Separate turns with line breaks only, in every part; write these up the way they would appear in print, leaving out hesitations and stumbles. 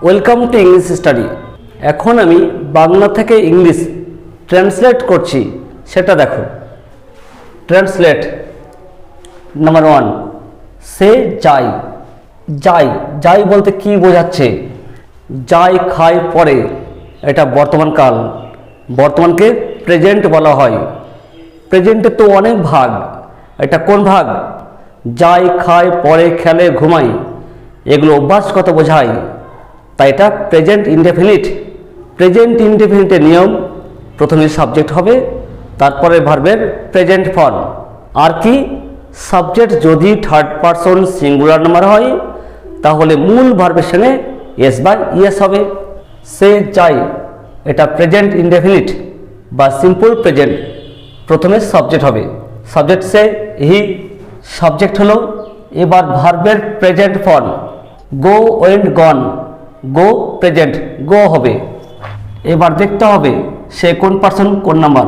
Welcome to English study. এখন আমি বাংলা থেকে ইংলিশ ট্রান্সলেট করছি, সেটা দেখো। ট্রান্সলেট নাম্বার 1, সে যাই। যাই যাই বলতে কি বোঝাচ্ছে? যাই খায় পরে, এটা বর্তমান কাল। বর্তমানকে প্রেজেন্ট বলা হয়। প্রেজেন্টের তো অনেক ভাগ, এটা কোন ভাগ? যাই খায় পরে খেলে ঘুমায়, এগুলো অভ্যাসগত বোঝায়, তাই এটা প্রেজেন্ট ইনডেফিনিট। প্রেজেন্ট ইনডেফিনিটের নিয়ম, প্রথমে সাবজেক্ট হবে, তারপরে ভার্বের প্রেজেন্ট ফর্ম। আর কি? সাবজেক্ট যদি থার্ড পারসন সিঙ্গুলার নাম্বার হয় তাহলে মূল ভার্বের সঙ্গে এস বা ইয়েস হবে। সে যাই, এটা প্রেজেন্ট ইনডেফিনিট বা সিম্পল প্রেজেন্ট। প্রথমে সাবজেক্ট হবে, সাবজেক্ট সে, হি, সাবজেক্ট হলো। এবার ভার্বের প্রেজেন্ট ফর্ম, গো, ওয়েন্ট, গন। গো প্রেজেন্ট, গো হবে। এবার দেখতে হবে সে কোন পারসন, কোন নাম্বার।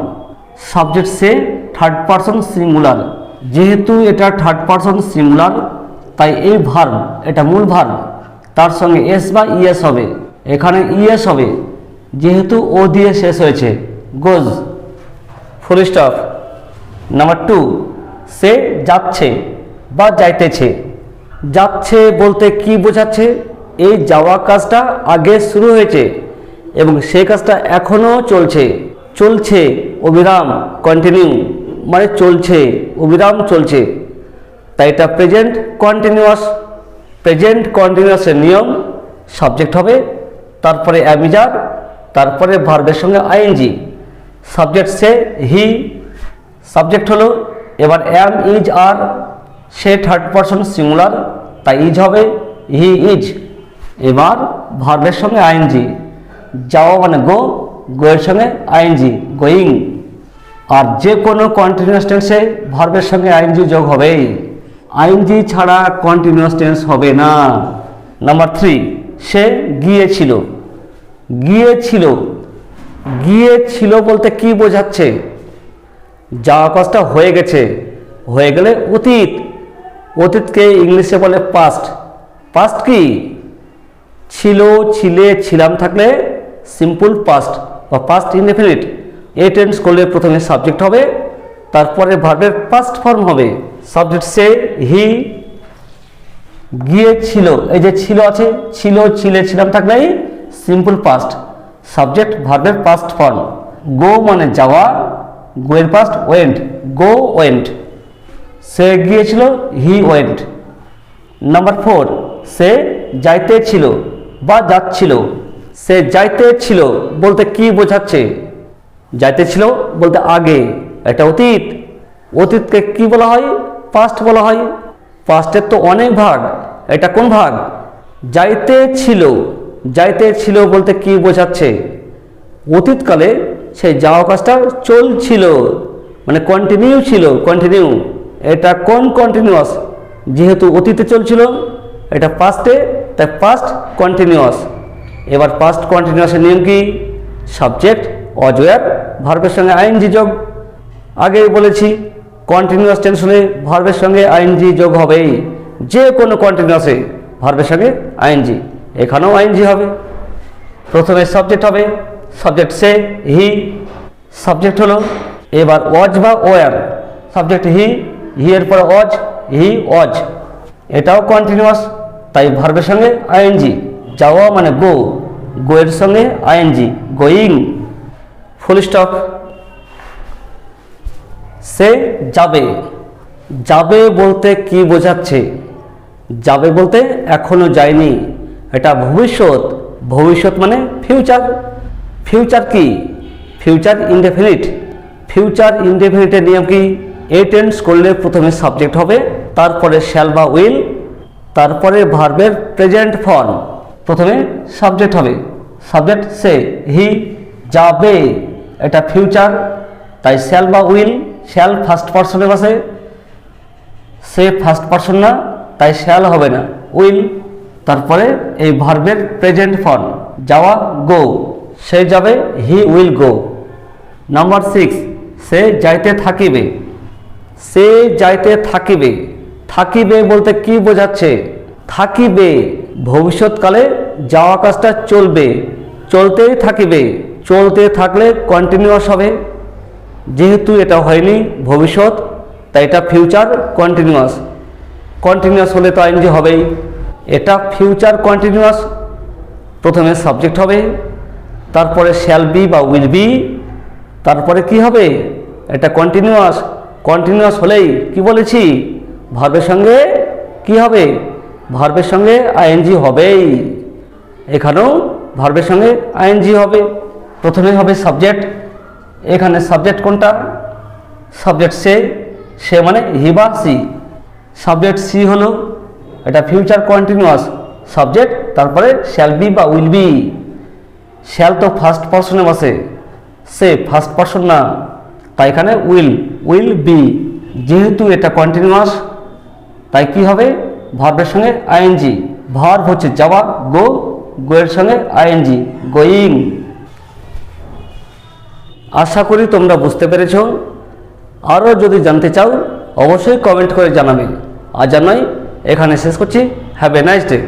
সাবজেক্ট সে থার্ড পারসন সিঙ্গুলার, যেহেতু এটা থার্ড পারসন সিঙ্গুলার তাই এই ভার্ব, এটা মূল ভার্ব, তার সঙ্গে এস বা ইএস হবে। এখানে ইএস হবে যেহেতু ও দিয়ে শেষ হয়েছে, গোজ, ফুল স্টপ। নাম্বার 2, সে যাচ্ছে বা যাইতেছে। যাচ্ছে বলতে কি বোঝাচ্ছে? এই যাওয়া কাজটা আগে শুরু হয়েছে এবং সেই কাজটা এখনও চলছে। চলছে অবিরাম, কন্টিনিউ, মানে চলছে, অবিরাম চলছে, তাই এটা প্রেজেন্ট কন্টিনিউয়াস। প্রেজেন্ট কন্টিনিউয়াসের নিয়ম, সাবজেক্ট হবে, তারপরে অ্যামিজার, তারপরে ভার্বের সঙ্গে আইএনজি। সাবজেক্ট সে, হি, সাবজেক্ট হলো। এবার অ্যাম, ইজ, আর, সে থার্ড পারসন সিঙ্গুলার তাই ইজ হবে, হি ইজ। এবার ভার্বের সঙ্গে আইএনজি। যাওয়া মানে গো, গোয়ের সঙ্গে আইএনজি, গোয়িং। আর যে কোনো কন্টিনিউয়াস টেন্সে ভার্বের সঙ্গে আইএনজি যোগ হবে, আইএনজি ছাড়া কন্টিনিউয়াস টেন্স হবে না। নাম্বার 3, সে গিয়েছিল। গিয়েছিল, গিয়েছিল বলতে কি বোঝাচ্ছে? যাওয়া কাজটা হয়ে গেছে, হয়ে গেলে অতীত। অতীতকে ইংলিশে বলে পাস্ট। পাস্ট কি? ছিল, ছিলে, ছিলাম থাকলে সিম্পল পাস্ট বা পাস্ট ইনডেফিনিট। এ টেন্স করলে প্রথমে সাবজেক্ট হবে, তারপরে ভার্বের পাস্ট ফর্ম হবে। সাবজেক্ট সে, হি, গিয়েছিল, এই যে ছিল আছে, ছিল, ছিলে, ছিলাম থাকলেই সিম্পল পাস্ট, সাবজেক্ট ভার্বের পাস্ট ফর্ম। গো মানে যাওয়া, গোয়ের পাস্ট ওয়েন্ট, গো ওয়েন্ট। সে গিয়েছিল, হি ওয়েন্ট। নাম্বার 4, সে যাইতে ছিল বা যাচ্ছিল। সে যাইতে ছিল বলতে কি বোঝাচ্ছে? যাইতে ছিল বলতে আগে, এটা অতীত। অতীতকে কি বলা হয়? পাস্ট বলা হয়। পাস্টের তো অনেক ভাগ, এটা কোন ভাগ? যাইতে ছিল। যাইতে ছিল বলতে কি বোঝাচ্ছে? অতীতকালে সেই যাওয়া কাজটা চলছিল, মানে কন্টিনিউ ছিল, কন্টিনিউ। এটা কোন কন্টিনিউয়াস? যেহেতু অতীতে চলছিল, এটা পাস্টে, তাই পাস্ট কন্টিনিউয়াস। এবার পাস্ট কন্টিনিউয়াসের নিয়ম কি? সাবজেক্ট অজয়ার, ভার্বের সঙ্গে আইএনজি যোগ। আগেই বলেছি কন্টিনিউয়াস টেন্স হলে ভার্বের সঙ্গে আইএনজি যোগ হবেই, যে কোনো কন্টিনিউয়াসে ভার্বের সঙ্গে আইএনজি। এখানেও আইএনজি হবে। প্রথমে সাবজেক্ট হবে, সাবজেক্ট সে, হি, সাবজেক্ট হলো। এবার ওয়াজ বা ওয়ার, সাবজেক্ট হি, হি এর পরে ওয়াজ, হি ওয়াজ। এটাও কন্টিনিউয়াস, তাই ভার্বের সঙ্গে আইএনজি। যাওয়া মানে গো, গোয়ের সঙ্গে আইএনজি, গোয়িং, ফুল স্টপ। সে যাবে। যাবে বলতে কি বোঝাচ্ছে? যাবে বলতে এখনো যায়নি, এটা ভবিষ্যৎ। ভবিষ্যৎ মানে ফিউচার। ফিউচার কি? Future indefinite. ফিউচার ইনডেফিনিটের নিয়ম কি? এ টেন্স করলে প্রথমে সাবজেক্ট হবে, তারপরে শ্যাল বা উইল, তারপরে ভার্বের প্রেজেন্ট ফর্ম। প্রথমে সাবজেক্ট হবে, সাবজেক্ট সে, হি, যাবে, এটা ফিউচার, তাই শ্যাল বা উইল। শ্যাল ফার্স্ট পারসনে বসে, সে ফার্স্ট পারসন না, তাই শ্যাল হবে না, উইল। তারপরে এই ভার্বের প্রেজেন্ট ফর্ম, যাওয়া, গো, সে যাবে, হি উইল গো। নাম্বার 6, সে যাইতে থাকিবে। সে যাইতে থাকিবে। থাকিবে বলতে কি বোঝাচ্ছে? থাকিবে ভবিষ্যৎকালে যাওয়া কাজটা চলবে, চলতেই থাকিবে, চলতে থাকলে কন্টিনিউয়াস হবে। যেহেতু এটা হয়নি ভবিষ্যৎ, তাই এটা ফিউচার কন্টিনিউয়াস। কন্টিনিউয়াস হলে তো আইএনজি হবেই। এটা ফিউচার কন্টিনিউয়াস, প্রথমে সাবজেক্ট হবে, তারপরে শ্যাল বি বা উইল বি, তারপরে কি হবে, এটা কন্টিনিউয়াস। কন্টিনিউয়াস হলেই কি বলেছি, ভার্বের সঙ্গে কি হবে, ভার্বের সঙ্গে আইএনজি হবেই। এখানেও ভার্বের সঙ্গে আইএনজি হবে। প্রথমে হবে সাবজেক্ট। এখানে সাবজেক্ট কোনটা, সাবজেক্ট সে, সে মানে হি বা সি। সাবজেক্ট সি হলো, এটা ফিউচার কন্টিনিউয়াস সাবজেক্ট, তারপরে শ্যাল বি বা উইল বি। শ্যাল তো ফার্স্ট পারসনে বসে, সে ফার্স্ট পারসন না, তাই এখানে উইল বি। যেহেতু এটা কন্টিনিউয়াস, তাই কি হবে, ভার্বের সঙ্গে আইএনজি। ভার্ব হচ্ছে যাওয়া, গো, গো এর সঙ্গে আইএনজি, গোয়িং। আশা করি তোমরা বুঝতে পেরেছ। আরও যদি জানতে চাও অবশ্যই কমেন্ট করে জানাবে। আজ নয়, এখানে শেষ করছি। Have a nice day.